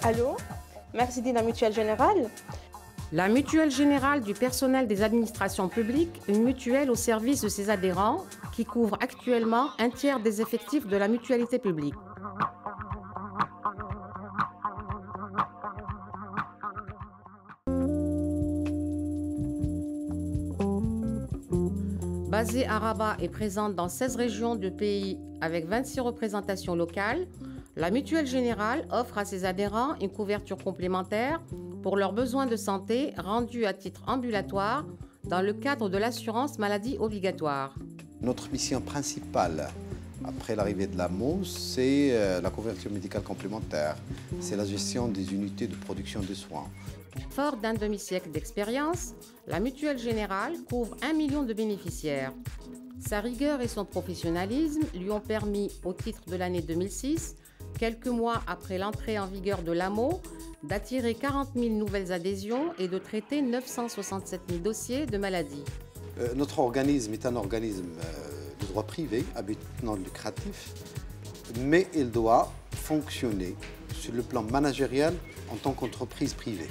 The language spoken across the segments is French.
Allô? Merci de la Mutuelle Générale. La mutuelle générale du personnel des administrations publiques, une mutuelle au service de ses adhérents qui couvre actuellement un tiers des effectifs de la mutualité publique. Basée à Rabat et présente dans 16 régions du pays avec 26 représentations locales, la Mutuelle Générale offre à ses adhérents une couverture complémentaire pour leurs besoins de santé rendus à titre ambulatoire dans le cadre de l'assurance maladie obligatoire. Notre mission principale après l'arrivée de la MOS, c'est la couverture médicale complémentaire. C'est la gestion des unités de production de soins. Fort d'un demi-siècle d'expérience, la Mutuelle Générale couvre 1 million de bénéficiaires. Sa rigueur et son professionnalisme lui ont permis, au titre de l'année 2006, quelques mois après l'entrée en vigueur de l'AMO, d'attirer 40 000 nouvelles adhésions et de traiter 967 000 dossiers de maladies. Notre organisme est un organisme de droit privé, à but non lucratif, mais il doit fonctionner sur le plan managérial en tant qu'entreprise privée.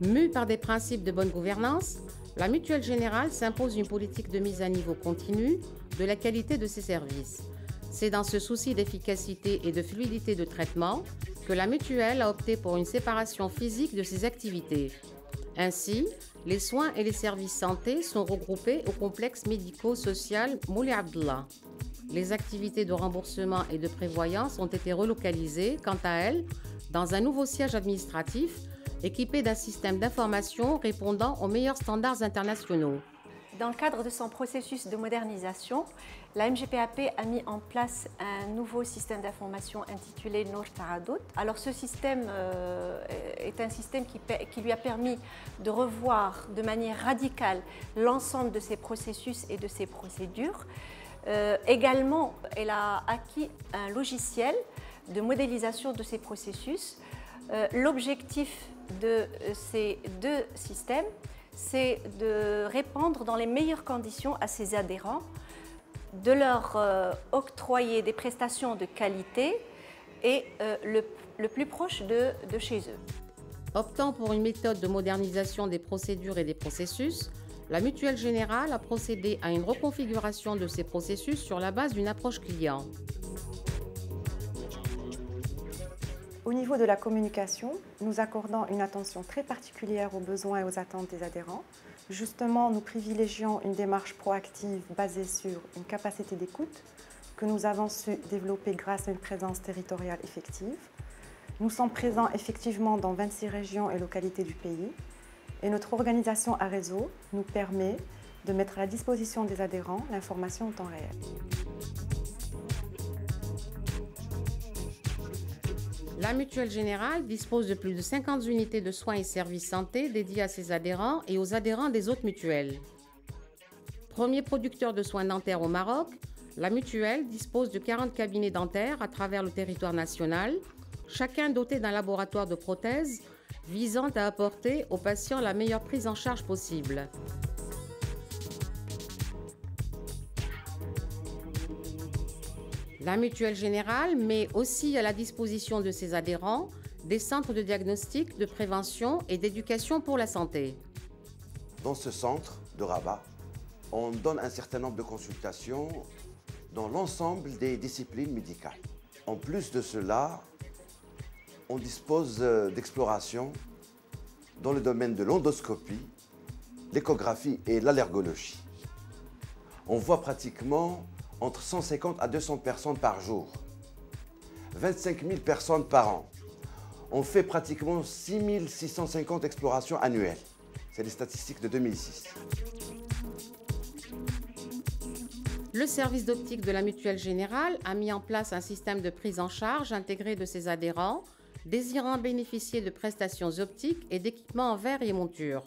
Mue par des principes de bonne gouvernance, la Mutuelle Générale s'impose une politique de mise à niveau continue de la qualité de ses services. C'est dans ce souci d'efficacité et de fluidité de traitement que la mutuelle a opté pour une séparation physique de ses activités. Ainsi, les soins et les services santé sont regroupés au complexe médico-social Mouli Abdallah. Les activités de remboursement et de prévoyance ont été relocalisées, quant à elles, dans un nouveau siège administratif équipé d'un système d'information répondant aux meilleurs standards internationaux. Dans le cadre de son processus de modernisation, la MGPAP a mis en place un nouveau système d'information intitulé Nour Taradout. Alors ce système est un système qui lui a permis de revoir de manière radicale l'ensemble de ses processus et de ses procédures. Également, elle a acquis un logiciel de modélisation de ses processus. L'objectif de ces deux systèmes, c'est de répondre dans les meilleures conditions à ses adhérents, de leur octroyer des prestations de qualité et le plus proche de chez eux. Optant pour une méthode de modernisation des procédures et des processus, la Mutuelle Générale a procédé à une reconfiguration de ces processus sur la base d'une approche client. Au niveau de la communication, nous accordons une attention très particulière aux besoins et aux attentes des adhérents. Justement, nous privilégions une démarche proactive basée sur une capacité d'écoute que nous avons su développer grâce à une présence territoriale effective. Nous sommes présents effectivement dans 26 régions et localités du pays et notre organisation à réseau nous permet de mettre à la disposition des adhérents l'information en temps réel. La Mutuelle Générale dispose de plus de 50 unités de soins et services santé dédiées à ses adhérents et aux adhérents des autres mutuelles. Premier producteur de soins dentaires au Maroc, la mutuelle dispose de 40 cabinets dentaires à travers le territoire national, chacun doté d'un laboratoire de prothèses visant à apporter aux patients la meilleure prise en charge possible. La Mutuelle Générale met aussi à la disposition de ses adhérents des centres de diagnostic, de prévention et d'éducation pour la santé. Dans ce centre de Rabat, on donne un certain nombre de consultations dans l'ensemble des disciplines médicales. En plus de cela, on dispose d'explorations dans le domaine de l'endoscopie, l'échographie et l'allergologie. On voit pratiquement entre 150 à 200 personnes par jour, 25 000 personnes par an. On fait pratiquement 6 650 explorations annuelles. C'est les statistiques de 2006. Le service d'optique de la Mutuelle Générale a mis en place un système de prise en charge intégré de ses adhérents désirant bénéficier de prestations optiques et d'équipements en verre et montures.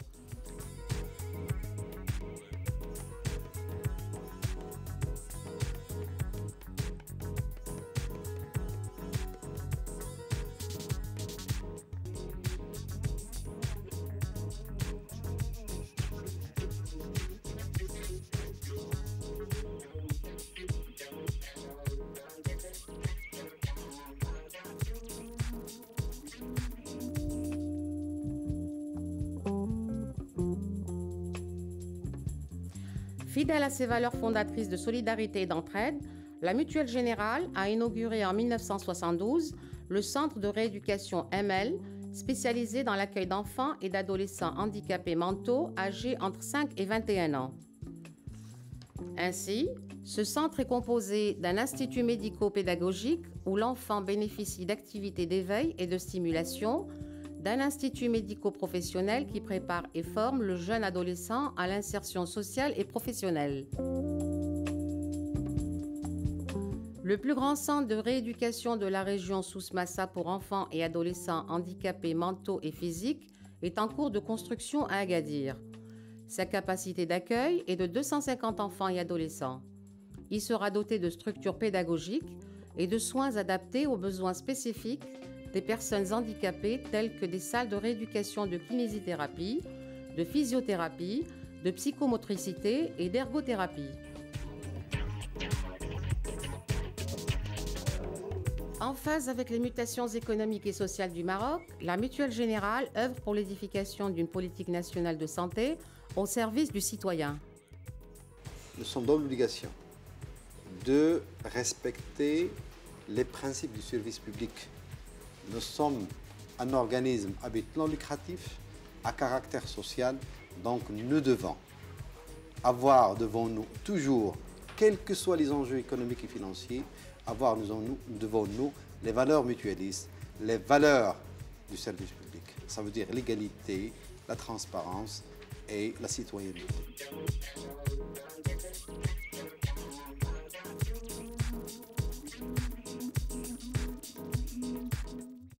Fidèle à ses valeurs fondatrices de solidarité et d'entraide, la Mutuelle Générale a inauguré en 1972 le Centre de rééducation ML, spécialisé dans l'accueil d'enfants et d'adolescents handicapés mentaux âgés entre 5 et 21 ans. Ainsi, ce centre est composé d'un institut médico-pédagogique où l'enfant bénéficie d'activités d'éveil et de stimulation, d'un institut médico-professionnel qui prépare et forme le jeune adolescent à l'insertion sociale et professionnelle. Le plus grand centre de rééducation de la région Souss-Massa pour enfants et adolescents handicapés mentaux et physiques est en cours de construction à Agadir. Sa capacité d'accueil est de 250 enfants et adolescents. Il sera doté de structures pédagogiques et de soins adaptés aux besoins spécifiques des personnes handicapées telles que des salles de rééducation de kinésithérapie, de physiothérapie, de psychomotricité et d'ergothérapie. En phase avec les mutations économiques et sociales du Maroc, la Mutuelle Générale œuvre pour l'édification d'une politique nationale de santé au service du citoyen. Nous sommes dans l'obligation de respecter les principes du service public. Nous sommes un organisme à but non lucratif, à caractère social, donc nous devons avoir devant nous toujours, quels que soient les enjeux économiques et financiers, avoir devant nous les valeurs mutualistes, les valeurs du service public. Ça veut dire l'égalité, la transparence et la citoyenneté.